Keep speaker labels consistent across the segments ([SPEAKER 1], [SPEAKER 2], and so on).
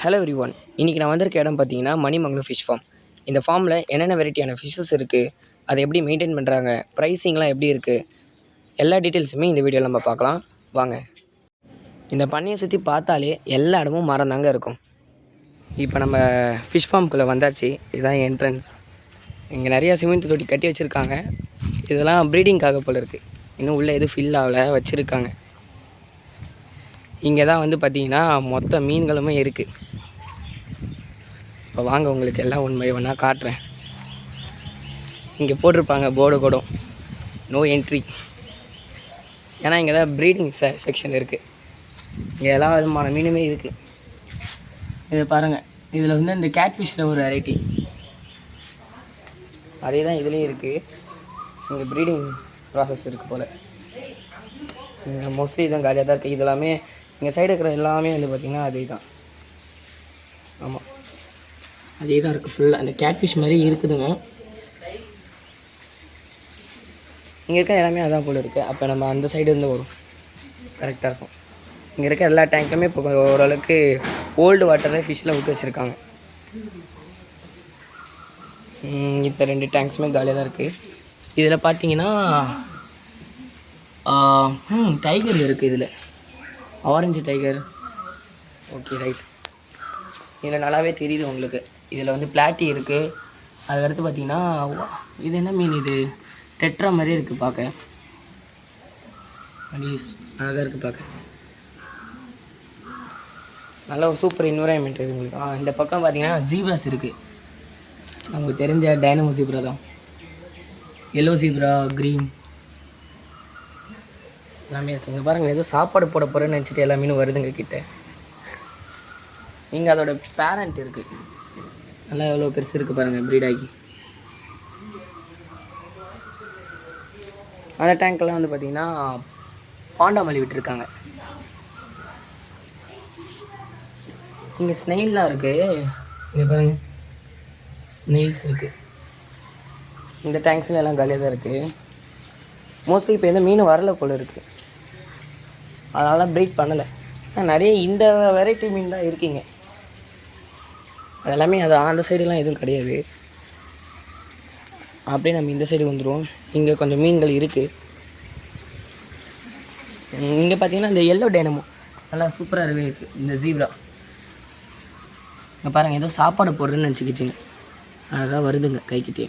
[SPEAKER 1] Hello every one. இன்றைக்கி நான் வந்திருக்க இடம் பார்த்தீங்கன்னா மணிமங்கலம் ஃபிஷ் ஃபார்ம். இந்த ஃபார்மில் என்னென்ன வெரைட்டியான ஃபிஷ்ஷஸ் இருக்குது, அதை எப்படி மெயின்டைன் பண்ணுறாங்க, ப்ரைஸிங்லாம் எப்படி இருக்குது, எல்லா டீட்டெயில்ஸுமே இந்த வீடியோவில் நம்ம பார்க்கலாம் வாங்க. இந்த பண்ணையை சுற்றி பார்த்தாலே எல்லா இடமும் மரம் தாங்க இருக்கும். இப்போ நம்ம ஃபிஷ் ஃபார்முக்குள்ளே வந்தாச்சு. இதுதான் என்ட்ரன்ஸ். இங்கே நிறையா சிமெண்ட் தொட்டி கட்டி வச்சுருக்காங்க. இதெல்லாம் ப்ரீடிங்காக போல் இருக்குது. இன்னும் உள்ளே எதுவும் ஃபில் ஆகலை, வச்சுருக்காங்க. இங்கே தான் வந்து பார்த்திங்கன்னா மொத்த மீன்களுமே இருக்குது. இப்போ வாங்க உங்களுக்கு எல்லாம் உண்மை ஒன்றா காட்டுறேன். இங்கே போட்டிருப்பாங்க போர்டு கூட, நோ என்ட்ரி. ஏன்னா இங்கே தான் ப்ரீடிங் செக்ஷன் இருக்குது. இங்கே எல்லா விதமான மீனுமே இருக்குது. இது பாருங்கள், இதில் வந்து இந்த கேட்ஃபிஷில் ஒரு வெரைட்டி, அதே தான் இதுலேயும் இருக்குது. இங்கே ப்ரீடிங் ப்ராசஸ் இருக்குது போல். இங்கே மோஸ்ட்லி இதுதான் காலியாக தான் இருக்குது. இதெல்லாமே இங்கே சைடு இருக்கிற எல்லாமே வந்து பார்த்திங்கன்னா அதே தான். ஆமாம், அதே தான் இருக்குது ஃபுல்லாக. அந்த கேட்ஃபிஷ் மாதிரி இருக்குதுங்க. இங்கே இருக்க எல்லாமே அதான் போல் இருக்குது. அப்போ நம்ம அந்த சைடு இருந்து வரும், கரெக்டாக இருக்கும். இங்கே இருக்க எல்லா டேங்க்குமே இப்போ ஓரளவுக்கு ஓல்டு வாட்டரில் ஃபிஷ்ஷில் விட்டு வச்சுருக்காங்க. இப்போ 2 டேங்க்ஸுமே காலியாக தான் இருக்குது. இதில் பார்த்தீங்கன்னா டைகர் இருக்குது. இதில் ஆரஞ்சு டைகர். Okay, right. இதில் நல்லாவே தெரியுது உங்களுக்கு. இதில் வந்து பிளாட்டி இருக்குது. அதுக்கடுத்து பார்த்திங்கன்னா இது என்ன மீன், இது டெட்ரா மாதிரியே இருக்குது பார்க்க. அழகாக இருக்குது பார்க்க. நல்ல ஒரு சூப்பர் என்விரான்மெண்ட் இருக்குது உங்களுக்கு. இந்த பக்கம் பார்த்திங்கன்னா ஜீப்ராஸ் இருக்குது. நமக்கு தெரிஞ்ச டைனமோ ஜீப்ரா தான். எல்லோ ஜீப்ரா, க்ரீன் எல்லாமே இருக்குது. இங்கே பாருங்கள், ஏதோ சாப்பாடு போட போகிறேன்னு நினச்சிட்டு எல்லா மீனும் வருதுங்க கிட்டே. இங்கே அதோட பேரண்ட் இருக்குது. நல்லா எவ்வளோ பெருசு இருக்குது பாருங்கள், ப்ரீடாகி. அந்த டேங்க்கெல்லாம் வந்து பார்த்திங்கன்னா பாண்டாமல்லி விட்டுருக்காங்க. இங்கே ஸ்னெயில்லாம் இருக்குது. இங்கே பாருங்கள், ஸ்னெயில்ஸ் இருக்குது. இந்த டேங்க்ஸில் எல்லாம் காலியாக தான் இருக்குது. மோஸ்ட்லி இப்போ எந்த மீன் வரலை போல் இருக்குது, அதனால் ப்ரீட் பண்ணலை. நிறைய இந்த வெரைட்டி மீன் தான் இருக்கீங்க. அதெல்லாமே அது அந்த சைடுலாம் எதுவும் கிடையாது. அப்படியே நம்ம இந்த சைடு வந்துடுவோம். இங்கே கொஞ்சம் மீன்கள் இருக்குது. இங்கே பார்த்தீங்கன்னா இந்த எல்லோ டைனமோ நல்லா சூப்பராகவே இருக்குது. இந்த ஜீப்ரா இங்கே பாருங்கள், ஏதோ சாப்பாடு போடுறதுன்னு நினச்சிக்கிச்சிங்க. அழகாக வருதுங்க கைக்கிட்டே.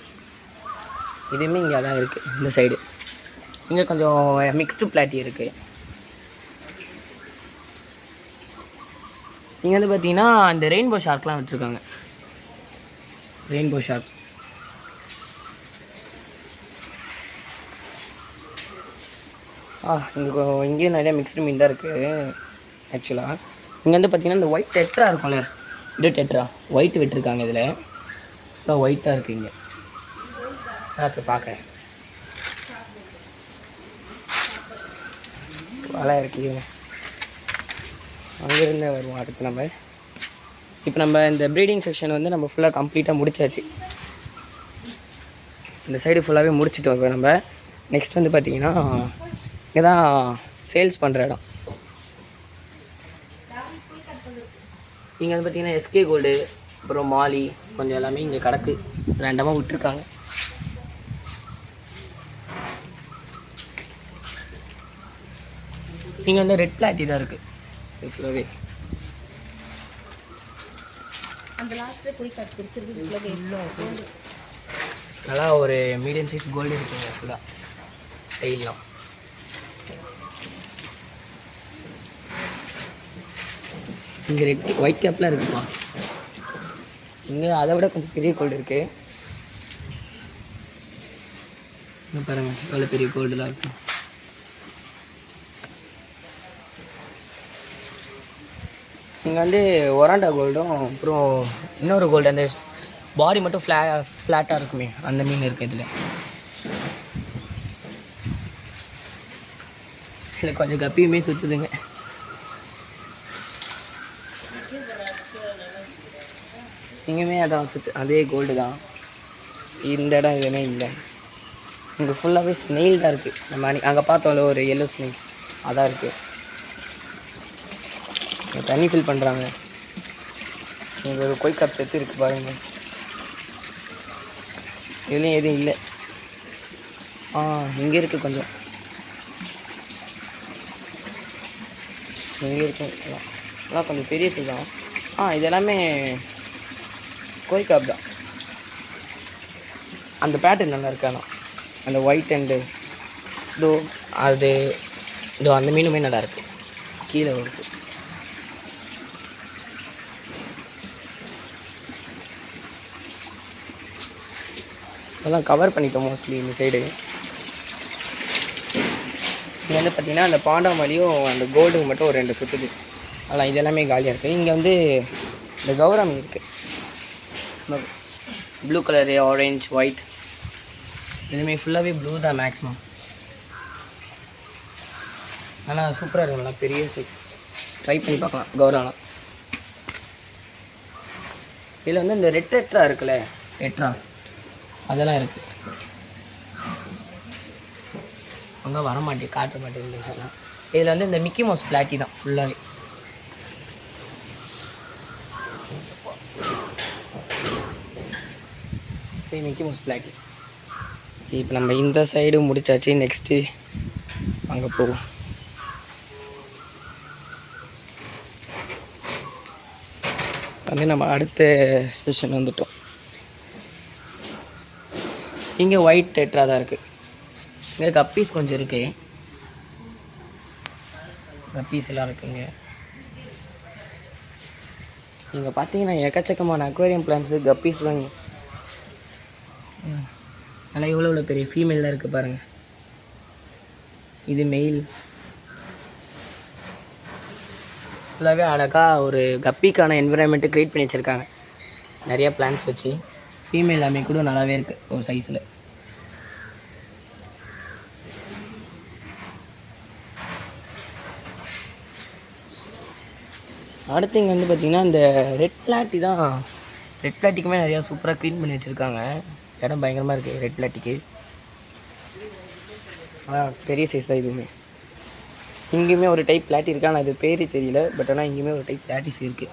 [SPEAKER 1] இதுவுமே இங்கே அதான் இருக்குது. இந்த சைடு இங்கே கொஞ்சம் மிக்ஸ்டு பிளாட்டி இருக்குது. இங்கே வந்து பார்த்தீங்கன்னா இந்த ரெயின்போ ஷார்க்லாம் விட்டுருக்காங்க. Rainbow shark. இங்கேயும் நிறையா மிக்ஸ்டு மீன் தான் இருக்குது ஆக்சுவலாக. இங்கே வந்து பார்த்திங்கன்னா இந்த ஒயிட் டெட்ரா இருக்கும்ல, இது டெட்ரா ஒயிட் விட்டுருக்காங்க. இதில் இப்போ ஒயிட்டாக இருக்குது. இங்கே பார்த்து பார்க்க வலை இருக்குது. அங்கேருந்தே வருவோம் அடுத்து நம்ம. இப்போ நம்ம இந்த ப்ரீடிங் செக்ஷன் வந்து நம்ம ஃபுல்லாக கம்ப்ளீட்டாக முடிச்சாச்சு. இந்த சைடு ஃபுல்லாகவே முடிச்சுட்டோம். இப்போ நம்ம நெக்ஸ்ட் வந்து பார்த்திங்கன்னா இங்கே தான் சேல்ஸ் பண்ணுற இடம். இங்கே வந்து பார்த்திங்கன்னா எஸ்கே கோல்டு, அப்புறம் மாலி கொஞ்சம் எல்லாமே இங்கே கிடக்கு, ரேண்டமாக விட்டுருக்காங்க. இங்கே வந்து ரெட் பிளாட்டி தான் இருக்குது ஃபுல்லாகவே. நல்லா ஒரு மீடியம் சைஸ் கோல்டு இருக்குங்க ஃபுல்லாக டெய்லாம். இங்கே ரெட் ஒயிட் கேப்லாம் இருக்குப்பா. இங்கே அதை விட கொஞ்சம் பெரிய கோல்டு இருக்குது. இங்கே பாருங்கள், எவ்வளோ பெரிய கோல்டுலாம் இருக்குது. இங்கே வந்து ஒராண்டா கோல்டும், அப்புறம் இன்னொரு கோல்டு, அந்த பாடி மட்டும் ஃப்ளாட்டாக இருக்குமே, அந்த மீன் இருக்குது இதில். இதில் கொஞ்சம் கப்பியுமே சுற்றுதுங்க. இங்கேயுமே அதான் அதே கோல்டு தான். இந்த இடம் எதுவுமே இல்லை. இங்கே ஃபுல்லாகவே ஸ்னெயில் தான் இருக்குது. நம்ம அங்கே பார்த்தோம்ல ஒரு எல்லோ ஸ்னெயில், அதான் இருக்குது. தண்ணி ஃபில் பண்ணுறாங்க. இங்கே ஒரு கொய் கப் செத்து இருக்குது பாருங்கள். இதுலேயும் எதுவும் இல்லை. இங்கே இருக்குது கொஞ்சம். இங்கே இருக்கும் எல்லாம் கொஞ்சம் பெரிய சைஸ் தான். இது எல்லாமே கோய் காப் தான். அந்த பேட்டர்ன் நல்லா இருக்கு. ஆனால் அந்த ஒயிட் அண்டு இதோ அந்த மீனுமே நல்லாயிருக்கு. கீழே இருக்குது. அதெல்லாம் கவர் பண்ணிட்டோம் மோஸ்ட்லி இந்த சைடு. இங்கே வந்து பார்த்திங்கன்னா அந்த பாண்டாமலியும் அந்த கோல்டுக்கு மட்டும் ஒரு 2 சுற்றுது. அதெல்லாம் இது எல்லாமே காலியாக இருக்குது. இங்கே வந்து இந்த கௌரமி இருக்குது. ப்ளூ கலரு, ஆரஞ்ச், ஒயிட் இதுவுமே ஃபுல்லாகவே ப்ளூ தான் மேக்ஸிமம். ஆனால் சூப்பராக இருக்கும். நல்லா பெரிய சைஸ். ட்ரை பண்ணி பார்க்கலாம் கௌராலாம். இதில் வந்து இந்த ரெட்ரா இருக்குல்ல, ரெட்ரா அதெல்லாம் இருக்குது. அங்கே வரமாட்டேன், காட்ட மாட்டேங்குது. இதில் வந்து இந்த மிக்கி மவுஸ் பிளாட்டி தான் ஃபுல்லாகவே. மிக்கி மவுஸ் பிளாட்டி. இப்போ நம்ம இந்த சைடு முடிச்சாச்சு. நெக்ஸ்ட்டு அங்கே போவோம். வந்து நம்ம அடுத்த செஷன் வந்துட்டோம். இங்கே ஒயிட் டெட்ரா தான் இருக்குது. இங்கே கப்பீஸ் கொஞ்சம் இருக்குது. கப்பீஸ் எல்லாம் இருக்குங்க. இங்கே பார்த்தீங்கன்னா எக்கச்சக்கமான அக்வேரியம் பிளான்ஸு கப்பீஸ் தாங்க. நல்லா எவ்வளோ பெரிய ஃபீமேலில் இருக்குது பாருங்கள். இது மெயில். ஃபுல்லாகவே அழகாக ஒரு கப்பிக்கான என்விரான்மெண்ட்டு க்ரியேட் பண்ணி வச்சுருக்காங்க. நிறையா பிளான்ஸ் வச்சு. ஃபீமேல் எல்லாமே கூட நல்லாவே இருக்குது ஒரு சைஸில். அடுத்து இங்கே வந்து பார்த்திங்கன்னா இந்த ரெட் பிளாட்டி தான். ரெட் பிளாட்டிக்குமே நிறையா சூப்பராக க்ளீன் பண்ணி வச்சுருக்காங்க. இடம் பயங்கரமாக இருக்குது ரெட் பிளாட்டிக்கு. பெரிய சைஸ் தான் இதுவுமே. இங்கேயுமே ஒரு டைப் பிளாட்டி இருக்குது. ஆனால் அது பேர் தெரியல. பட் ஆனால் இங்கேயுமே ஒரு டைப் பிளாட்டிஸ் இருக்குது.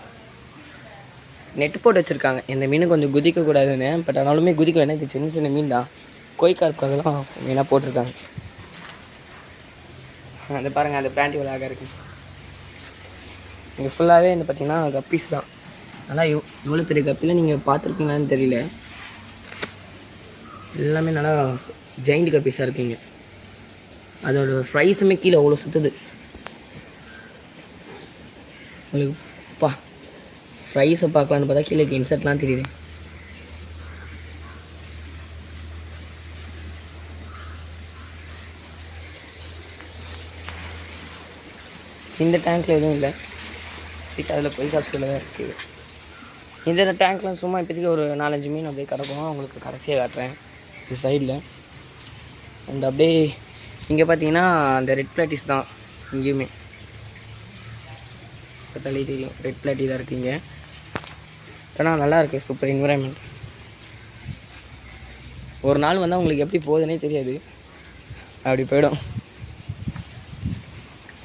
[SPEAKER 1] நெட்டு போட்டு வச்சுருக்காங்க. இந்த மீன் கொஞ்சம் குதிக்கக்கூடாதுன்னு. பட் ஆனாலுமே குதிக்க வேணாம். இது சின்ன சின்ன மீன் தான். கோய்க்கார்க்காகலாம் மீனாக போட்டிருக்காங்க. அது பாருங்கள், அந்த பிளாண்டி அழகாக இருக்குது. இங்கே ஃபுல்லாகவே வந்து பார்த்திங்கன்னா கப்பீஸ் தான். நல்லா இவ்வளோ பெரிய கப்பியில் நீங்கள் பார்த்துருக்கீங்களான்னு தெரியல. எல்லாமே நல்லா ஜெயிண்ட் கப்பீஸாக இருக்குங்க. அதோட ஃப்ரைஸுமே கீழே அவ்வளோ சுற்றுது உங்களுக்கு. ஃப்ரைஸை பார்க்கலான்னு பார்த்தா கீழே இன்சர்ட்லாம் தெரியுது. இந்த டேங்க்கில் எதுவும் இல்லை. இப்போதைக்கு அதில் போய் காப்ஸில் தான் இருக்குது. இந்த டேங்க்லாம் சும்மா இப்போதைக்கு ஒரு 4-5 மீன் அப்படியே கிடக்கும். அவங்களுக்கு கடைசியாக காட்டுறேன் இந்த சைடில். அண்ட் அப்படியே இங்கே பார்த்தீங்கன்னா அந்த ரெட் பிளாட்டிஸ் தான். இங்கேயுமே பார்த்தாலே தெரியும் ரெட் பிளாட்டி தான் இருக்குங்க. ஆனால் நல்லாயிருக்கு. Super environment. ஒரு நாள் வந்தால் உங்களுக்கு எப்படி போகுதுன்னே தெரியாது. அப்படி போயிடும்.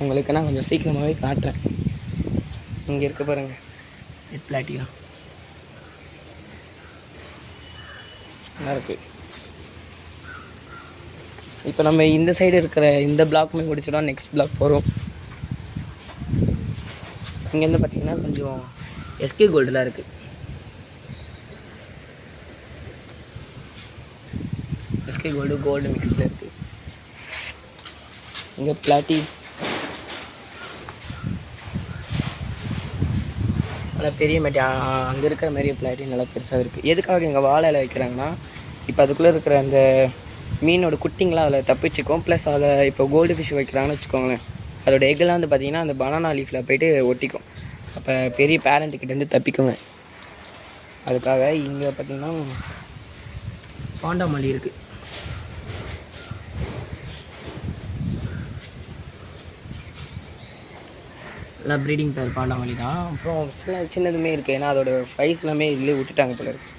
[SPEAKER 1] உங்களுக்கு நான் கொஞ்சம் சீக்கிரமாகவே காட்டுறேன். இங்கே இருக்க பாருங்கள் ரெட் பிளாட்டி தான். நல்லாயிருக்கு. இப்போ நம்ம இந்த சைடு இருக்கிற இந்த பிளாக்குமே முடிச்சிடும். நெக்ஸ்ட் பிளாக் போகிறோம். இங்கேருந்து பார்த்திங்கன்னா கொஞ்சம் எஸ்கே கோல்டெலாம் இருக்குது. எஸ்கே கோல்டு மிக்ஸில் இருக்குது. இங்கே பிளாட்டி நல்லா பெரிய மேட்டி. அங்கே இருக்கிற மாதிரியே பிளாட்டி நல்லா பெருசாக இருக்குது. எதுக்காக இங்கே வாழை இலை வைக்கிறாங்கன்னா, இப்போ அதுக்குள்ளே இருக்கிற அந்த மீனோட குட்டிங்களாம் அதில் தப்பிச்சுக்கும். ப்ளஸ் அதில் இப்போ கோல்டு ஃபிஷ் வைக்கிறாங்கன்னு வச்சுக்கோங்களேன், அதோட எக்கெல்லாம் வந்து பார்த்திங்கன்னா அந்த பனானா லீஃபில் போய்ட்டு ஒட்டிக்கும். அப்போ பெரிய பேரண்ட்டுக்கிட்டேருந்து தப்பிக்குங்க. அதுக்காக இங்கே பார்த்திங்கன்னா பாண்டாமல்லி இருக்குது. எல்லாம் ப்ரீடிங் பேர் பாண்டாமல்லி தான். அப்புறம் சின்னதுமே இருக்குது. ஏன்னா அதோட ஃப்ரைஸ் எல்லாமே இதிலே விட்டுட்டாங்க போல இருக்குது.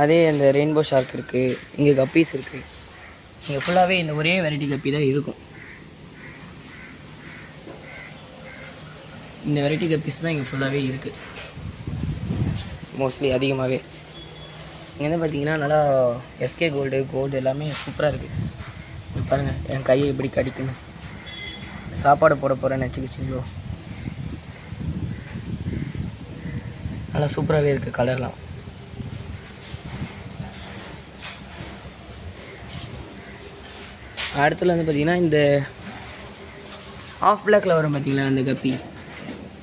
[SPEAKER 1] அதே அந்த ரெயின்போ ஷார்க் இருக்குது. இங்கே கப்பீஸ் இருக்குது. இங்கே ஃபுல்லாகவே இந்த ஒரே வெரைட்டி கப்பி தான் இருக்கும். இந்த வெரைட்டி கப்பீஸ் தான் இங்கே ஃபுல்லாகவே இருக்குது. மோஸ்ட்லி அதிகமாகவே. இங்கே வந்து பார்த்திங்கன்னா நல்லா எஸ்கே கோல்டு எல்லாமே சூப்பராக இருக்குது. பாருங்கள் என் கையை இப்படி கடிக்கணும். சாப்பாடு போட போகிறேன்னு நினச்சிக்கிச்சிங்களோ. நல்லா சூப்பராகவே இருக்குது கலர்லாம். அடுத்துல வந்து பார்த்திங்கன்னா இந்த ஆஃப் பிளாக்கில் வரும் பார்த்திங்களா அந்த கப்பி,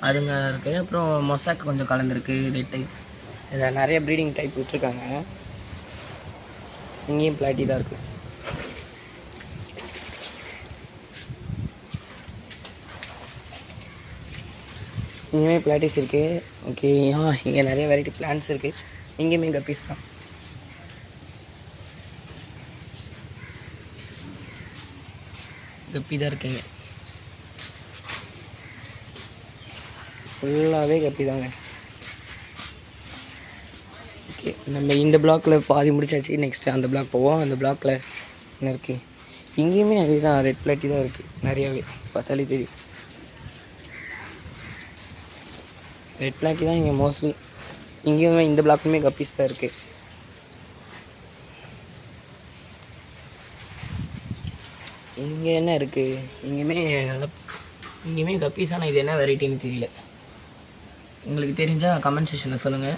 [SPEAKER 1] அதுங்க இருக்குது. அப்புறம் மொசாக் கொஞ்சம் கலந்துருக்கு, ரெட் டைப். இதில் நிறைய ப்ரீடிங் டைப் விட்டுருக்காங்க. இங்கேயும் பிளாட்டி தான் இருக்குது. இங்கேயுமே பிளாட்டிஸ் இருக்குது. ஓகே, இங்கே நிறைய வெரைட்டி பிளான்ட்ஸ் இருக்குது. இங்கேயுமே கப்பீஸ் தான். கப்பி தான் இருக்குங்க, ஃபுல்லாகவே கப்பி தாங்க. ஓகே, நம்ம இந்த பிளாக்கில் பாதி முடிச்சாச்சு. நெக்ஸ்ட்டு அந்த பிளாக் போவோம். அந்த பிளாக்கில் என்ன இருக்குது? இங்கேயுமே அதே தான், ரெட் பிளாட்டி தான் இருக்குது நிறையாவே, பார்த்தாலே தெரியும். ரெட் பிளாட்டி தான் இங்கே மோஸ்ட்லி. இங்கேயுமே இந்த பிளாக்குமே கப்பீஸ் தான் இருக்குது. இங்கே என்ன இருக்குது? இங்கேயுமே கப்பீஸ். ஆனால் இது என்ன வெரைட்டின்னு தெரியல. உங்களுக்கு தெரிஞ்சால் கமெண்ட் செக்ஷனில் சொல்லுங்கள்.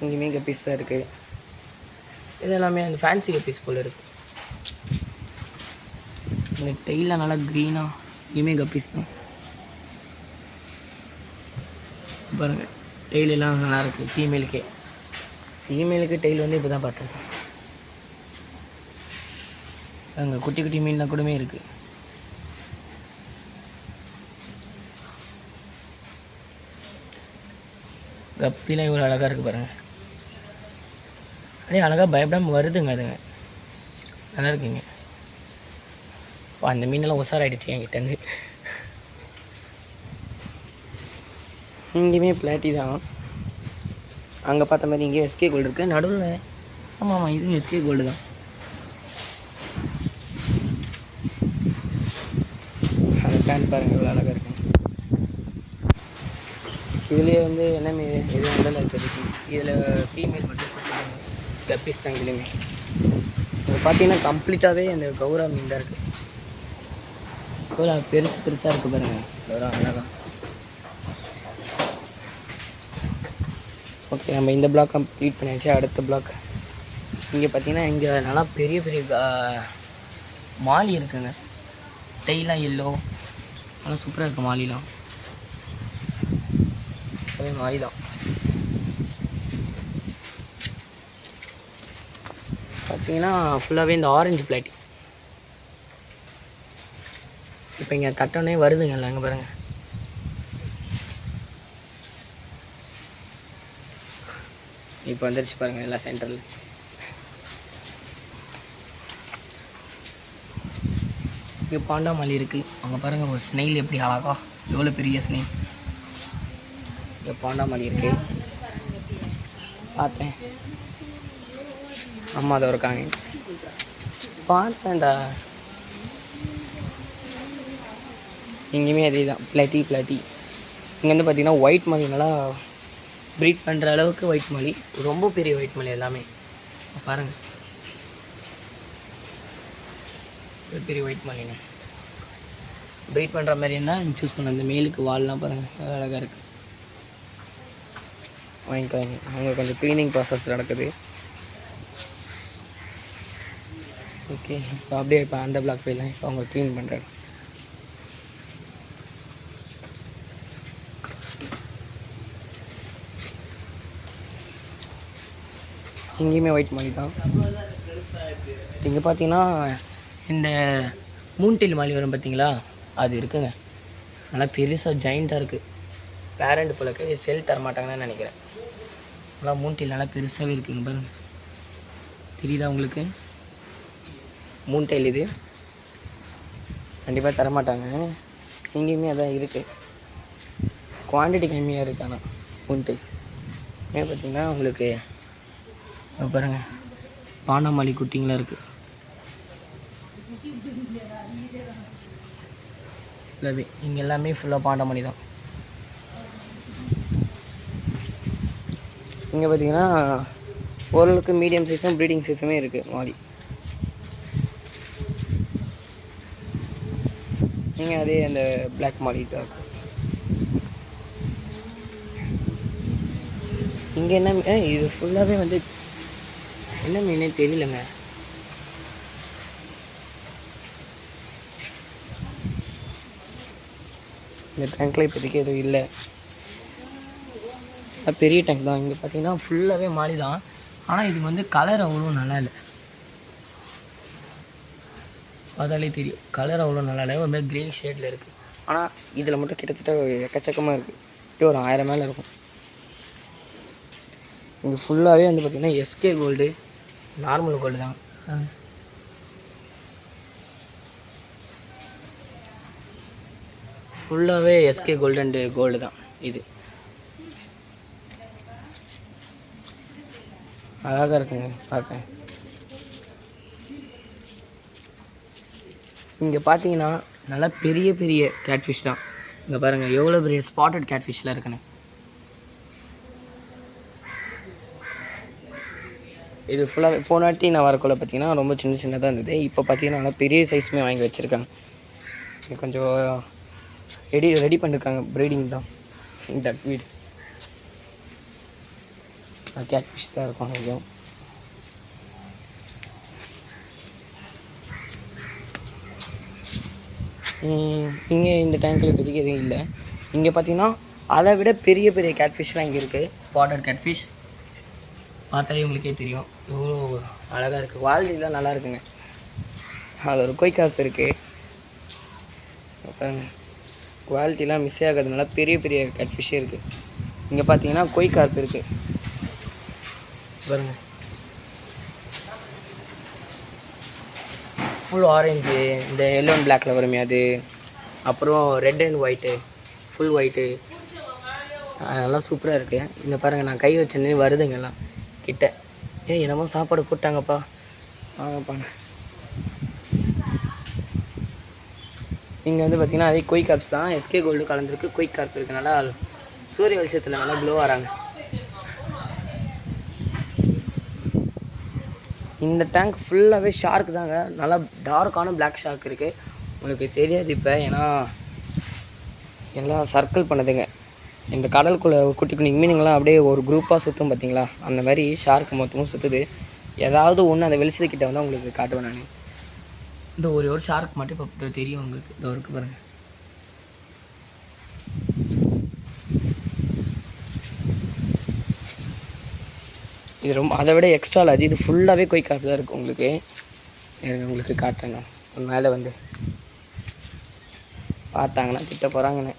[SPEAKER 1] இங்கேயுமே கப்பீஸ் தான் இருக்குது. இது எல்லாமே அந்த ஃபேன்சி கப்பீஸ் போல் இருக்குது. இந்த டெய்லில் நல்லா க்ரீனாக, இங்கேயுமே கப்பீஸ் தான். பாருங்கள், டெய்லெல்லாம் நல்லாயிருக்கு. ஃபீமேலுக்கு டெய்ல் வந்து இப்போ தான் பார்த்துருக்கேன். அங்கே குட்டி குட்டி மீன்லாம் கூடமே இருக்குது. கப்பிலாம் இவ்வளோ அழகாக இருக்குது பாருங்கள். அப்படியே அழகாக பயப்படாமல் வருதுங்க அதுங்க. நல்லா இருக்குங்க. அந்த மீனெல்லாம் உசாராயிடுச்சு என்கிட்டேருந்து. இங்கேயுமே பிளாட்டி தான். அங்கே பார்த்த மாதிரி இங்கேயும் எஸ்கே கோல்டு இருக்குது நடுவில். ஆமாம், இதுவும் எஸ்கே கோல்டு தான். அந்த பேண்ட் பாருங்கள் இவ்வளோ அழகாக இருக்குது. இதுலேயே வந்து என்ன மீன் இது வந்து இப்போதைக்கு இதில் ஃபீமேல் மட்டும் கப்பீஸ் தான். இதுலேயுமே இது பார்த்தீங்கன்னா கம்ப்ளீட்டாகவே அந்த கௌரா மீன் தான் இருக்குது. இவ்வளோ பெருசாக இருக்குது பாருங்கள் கௌரா, அழகாக. ஓகே, நம்ம இந்த பிளாக் கம்ப்ளீட் பண்ணியாச்சு. அடுத்த பிளாக் இங்கே பார்த்தீங்கன்னா இங்கே நல்லா பெரிய பெரிய மாலி இருக்குங்க. டெய்லாம் எல்லோ, நல்லா சூப்பராக இருக்குது மாலிலாம். அதே மாலி தான் பார்த்தீங்கன்னா ஃபுல்லாகவே இந்த ஆரஞ்சு பிளாட்டி. இப்போ இங்கே தட்டனே வருதுங்க இல்லை, அங்கே பாருங்கள். இப்போ வந்துருச்சு பாருங்கள் எல்லாம் சென்டரில். இங்கே பாண்டா மல்லி இருக்குது. அங்கே பாருங்கள் ஒரு ஸ்னெயில் எப்படி அழகா, எவ்வளோ பெரிய ஸ்னெயில். இங்கே பாண்டா மல்லி இருக்குது, பார்த்தேன். அம்மா அதை இருக்காங்க, பார்த்தேன்டா. இங்கேயுமே அதே தான், பிளாட்டி. இங்கே வந்து பார்த்திங்கன்னா ஒயிட் மல்லி நல்லா ப்ரீட் பண்ணுற அளவுக்கு ஒயிட் மல்லி, ரொம்ப பெரிய ஒயிட் மல்லி எல்லாமே பாருங்கள். பெரிய ஒயிட் மல்லிங்க ப்ரீட் பண்ணுற மாதிரி இருந்தால் சூஸ் பண்ண. அந்த மேலுக்கு வால்லாம் பாருங்கள் அழகாக இருக்குது. வாங்கிக்கோங்க. அங்கே கொஞ்சம் க்ளீனிங் ப்ராசஸ் நடக்குது. ஓகே, இப்போ அப்படியே இப்போ அந்த பிளாக் போயிடலாம். இப்போ அவங்க க்ளீன் பண்ணுறாங்க. இங்கேயுமே ஒயிட் மல்லி தான். இங்கே பார்த்தீங்கன்னா இந்த மூன்டெயில் மாலி வரும் பார்த்தீங்களா, அது இருக்குங்க. நல்லா பெருசாக ஜாயிண்ட்டாக இருக்குது. பேரண்ட் போலக்கு செல் தரமாட்டாங்கன்னு நினைக்கிறேன். நல்லா மூன்டெயில் நல்லா பெருசாகவே இருக்குங்க பாருங்க. தெரியுதா உங்களுக்கு? மூன்டெயில் இது கண்டிப்பாக தரமாட்டாங்க. இங்கேயுமே அதான் இருக்குது. குவான்டிட்டி கம்மியாக இருக்குது. ஆனால் மூன்டெயில் ஏன் பார்த்தீங்கன்னா உங்களுக்கு பாருங்கள் பாண்டாமல்லி குட்டிங்களாம் இருக்குது. ஃபுல்லாகவே இங்கே எல்லாமே ஃபுல்லாக பாண்டமணி தான். இங்கே பார்த்தீங்கன்னா ஓரளவுக்கு மீடியம் சைஸும் ப்ரீடிங் சைஸுமே இருக்குது மாலி. நீங்கள் அதே அந்த பிளாக் மாலி தான் இருக்கும். இங்கே என்ன இது ஃபுல்லாகவே வந்து என்ன மீனே தெரியலங்க. இந்த டேங்க்கில் இப்போதைக்கு எதுவும் இல்லை. பெரிய டேங்க் தான். இங்கே பார்த்தீங்கன்னா ஃபுல்லாகவே மாலி தான். ஆனால் இது வந்து கலர் அவ்வளோ நல்லா இல்லை. பார்த்தாலே தெரியும் கலர் அவ்வளோ நல்லா இல்லை. ஒரு மாதிரி க்ரே ஷேடில் இருக்குது. ஆனால் இதில் மட்டும் கிட்டத்தட்ட எக்கச்சக்கமாக இருக்குது. இப்படி ஒரு 1000 மேலே இருக்கும். இது ஃபுல்லாகவே வந்து பார்த்திங்கன்னா எஸ்கே கோல்டு, நார்மல் கோல்டு தான். ஃபுல்லாகவே எஸ்கே கோல்டு அண்டு கோல்டு தான். இது அழகாக இருக்குங்க பார்க்க. இங்கே பார்த்தீங்கன்னா நல்லா பெரிய பெரிய கேட்ஃபிஷ் தான். இங்கே பாருங்கள் எவ்வளோ பெரிய ஸ்பாட்டட் கேட்ஃபிஷ்லாம் இருக்குன்னு. இது ஃபுல்லாக போனாட்டி நான் வரக்குள்ள பார்த்தீங்கன்னா ரொம்ப சின்ன சின்னதாக இருந்தது. இப்போ பார்த்தீங்கன்னா நல்லா பெரிய சைஸுமே வாங்கி வச்சுருக்காங்க. கொஞ்சம் ரெடி பண்ணியிருக்காங்க. ப்ரீடிங் தான் இந்த வீடு. கேட்ஃபிஷ் தான் இருக்கும் கொஞ்சம். இங்கே இந்த டேங்க்கில் இப்போதைக்கு எதுவும் இல்லை. இங்கே பார்த்தீங்கன்னா அதை விட பெரிய பெரிய கேட்ஃபிஷ்லாம் இங்கே இருக்குது. ஸ்பாட்டட் கேட்ஃபிஷ் பார்த்தாலே உங்களுக்கே தெரியும் எவ்வளோ அழகாக இருக்குது. குவாலிட்டிலாம் நல்லா இருக்குங்க. அது ஒரு கொய்கார்ப் இருக்குது பாருங்க. குவாலிட்டிலாம் மிஸ் ஆகாததுனால பெரிய பெரிய கேட்ஃபிஷ்ஷே இருக்குது. இங்கே பார்த்தீங்கன்னா கொய்கார்ப் இருக்குது பாருங்கள். ஃபுல் ஆரஞ்சு, இந்த எல்லோ அண்ட் பிளாக்கில் வருமே அது, அப்புறம் red and white, full white, நல்லா சூப்பராக இருக்குது. இங்கே பாருங்கள் நான் கை வச்சேன்னே வருதுங்க எல்லாம் கிட்ட. என்னமோ சாப்பாடு போட்டாங்கப்பா. ஆமாப்பா. இங்கே வந்து பார்த்திங்கன்னா அதே கொய் கார்ப்ஸ் தான். எஸ்கே கோல்டு கலந்துருக்கு. கொய் கார்ப் இருக்கனால சூரிய வெளிச்சத்தில் நல்லா க்ளோ வராங்க. இந்த டேங்க் ஃபுல்லாகவே ஷார்க் தாங்க. நல்லா டார்க்கான பிளாக் ஷார்க் இருக்குது. உங்களுக்கு தெரியாது இப்போ, ஏன்னா எல்லாம் சர்க்கிள் பண்ணுதுங்க. இந்த கடலுக்குள்ளே குட்டி குட்டி மீனுங்கள்லாம் அப்படியே ஒரு குரூப்பாக சுற்றும் பார்த்தீங்களா, அந்த மாதிரி ஷார்க் மொத்தமும் சுற்றுது. ஏதாவது ஒன்று அந்த வெளிச்சத்துக்கிட்ட வந்து உங்களுக்கு காட்டுவேன் நான். இந்த ஒரு ஷார்க் மட்டும் இப்போ தெரியும் உங்களுக்கு. இந்த ஒருக்கு பாருங்கள். இது ரொம்ப அதை விட எக்ஸ்ட்ரா லார்ஜ். இது ஃபுல்லாகவே கொய் கார்ப் தான் இருக்குது உங்களுக்கு. உங்களுக்கு காட்டுறேன் நான். மேலே வந்து பார்த்தாங்கன்னா திட்ட போகிறாங்கண்ணே.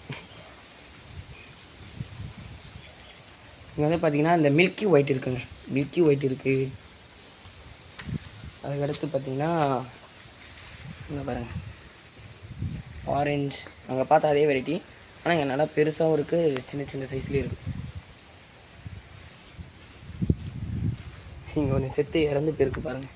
[SPEAKER 1] இங்கே வந்து பார்த்திங்கன்னா இந்த மில்கி ஒயிட் இருக்குங்க. மில்கி ஒயிட் இருக்குது. அதுக்கடுத்து பார்த்திங்கன்னா இங்கே பாருங்கள் ஆரஞ்ச். அங்கே பார்த்தா அதே வெரைட்டி, ஆனால் இங்கே நல்லா பெருசாகவும் இருக்குது, சின்ன சின்ன சைஸ்லேயும் இருக்குது. இங்கே ஒன்று செத்து இறந்து போயிருக்கு பாருங்கள்.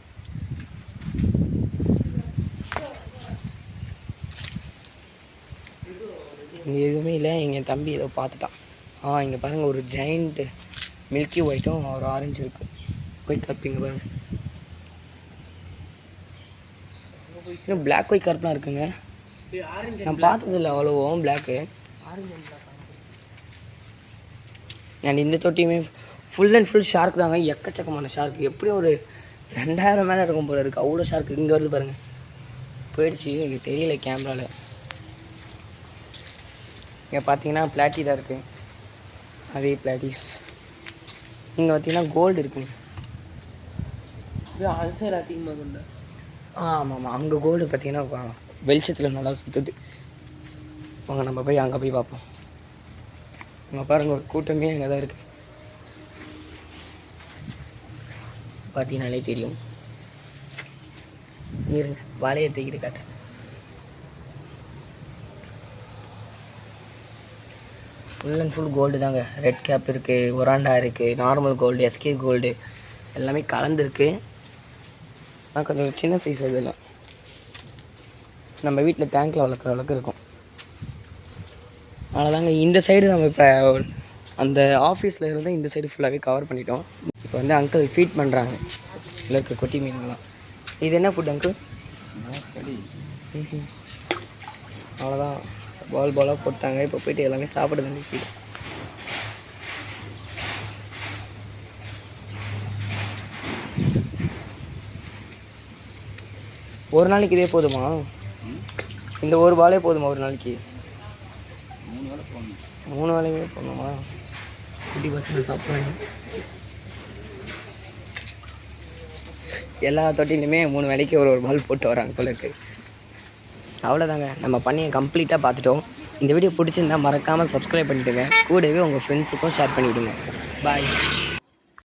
[SPEAKER 1] இங்கே எதுவுமே இல்லை. எங்கள் தம்பி ஏதோ பார்த்துட்டான். இங்கே பாருங்கள் ஒரு ஜெயிண்ட் மில்கி ஒயிட்டும் ஒரு ஆரஞ்சு இருக்குது. கொய் கார்ப் இங்கே பாருங்கள். இன்னும் பிளாக் கொய் கார்ப்லாம் இருக்குங்க. நான் பார்த்ததில்ல அவ்வளோவும் பிளாக்கு. அண்ட் இந்த தொட்டியுமே ஃபுல் அண்ட் ஃபுல் ஷார்க் தாங்க. எக்கச்சக்கமான ஷார்க். எப்படியும் ஒரு 2000 மேலே இருக்கும் போல இருக்குது. அவ்வளோ ஷார்க் இங்கே வருது பாருங்கள். போயிடுச்சு, எனக்கு தெரியல கேமராவில். இங்கே பார்த்தீங்கன்னா பிளாட்டி தான் இருக்குது. அதே பிளாட்டிஸ். இங்கே பார்த்தீங்கன்னா கோல்டு இருக்குங்க.
[SPEAKER 2] அல்சர் அதிகமாக உண்டு.
[SPEAKER 1] ஆமாம். அங்கே கோல்டு பார்த்தீங்கன்னா வெளிச்சத்தில் நல்லா சுற்றுது. வாங்க நம்ம போய் அங்கே போய் பார்ப்போம். அங்கே பாருங்கள் ஒரு கூட்டமே அங்கே தான் இருக்குது. பார்த்தீங்கனாலே தெரியும். இருங்க வலையை தூக்கிட்டு காட்டுறேன். ஃபுல் அண்ட் ஃபுல் கோல்டு தாங்க. ரெட் கேப் இருக்குது, ஒராண்டா இருக்குது, நார்மல் கோல்டு, எஸ்கே கோல்டு எல்லாமே கலந்துருக்கு. கொஞ்சம் சின்ன சைஸ் இதெல்லாம் நம்ம வீட்டில் டேங்க்கில் வளர்க்குற அளவுக்கு இருக்கும். அவ்வளோதாங்க. இந்த சைடு நம்ம இப்போ அந்த ஆஃபீஸில் இருந்து இந்த சைடு ஃபுல்லாகவே கவர் பண்ணிட்டோம். இப்போ வந்து அங்கிள் ஃபீட் பண்ணுறாங்க இதில் இருக்க குட்டி மீன்கள்லாம். இது என்ன ஃபுட் அங்கிள்? அவ்வளோதான், பாலாக போட்டாங்க. இப்போ போயிட்டு எல்லாமே சாப்பிடுதுங்க கீழே. ஒரு நாளைக்கு இதே போதுமா? இந்த ஒரு பாலே போதுமா ஒரு நாளைக்கு? 3 வேலையுமே போடணுமா? குட்டி பசங்க சாப்பிட்றாங்க. எல்லா தொட்டிலுமே 3 வேலைக்கு ஒரு பால் போட்டு வராங்க போல இருக்குது. அவ்வளோதாங்க, நம்ம பண்ணியை கம்ப்ளீட்டாக பார்த்துட்டோம். இந்த வீடியோ பிடிச்சிருந்தா மறக்காமல் சப்ஸ்கிரைப் பண்ணிவிடுங்க. கூடவே உங்கள் ஃப்ரெண்ட்ஸுக்கும் ஷேர் பண்ணிவிடுங்க. பாய்.